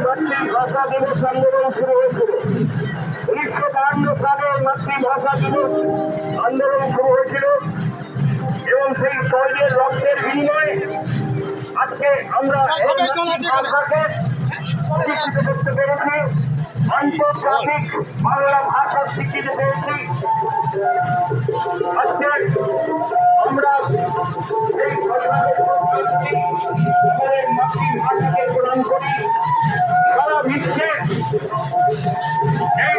মাতৃভাষা দিবস আন্দোলন শুরু হয়েছিল। 1952 সালে মাতৃভাষা দিবস আন্দোলন শুরু হয়েছিল এবং সেই শহীদের রক্তের বিনিময়ে আজকে আমরা ভাষাকে স্বীকৃত করতে পেরেছি, আন্তর্জাতিক বাংলা ভাষার স্বীকৃতি পেয়েছি। আজকে আমরা এই মাতৃভাষাকে প্রদান করি। সারা বিশ্বে এই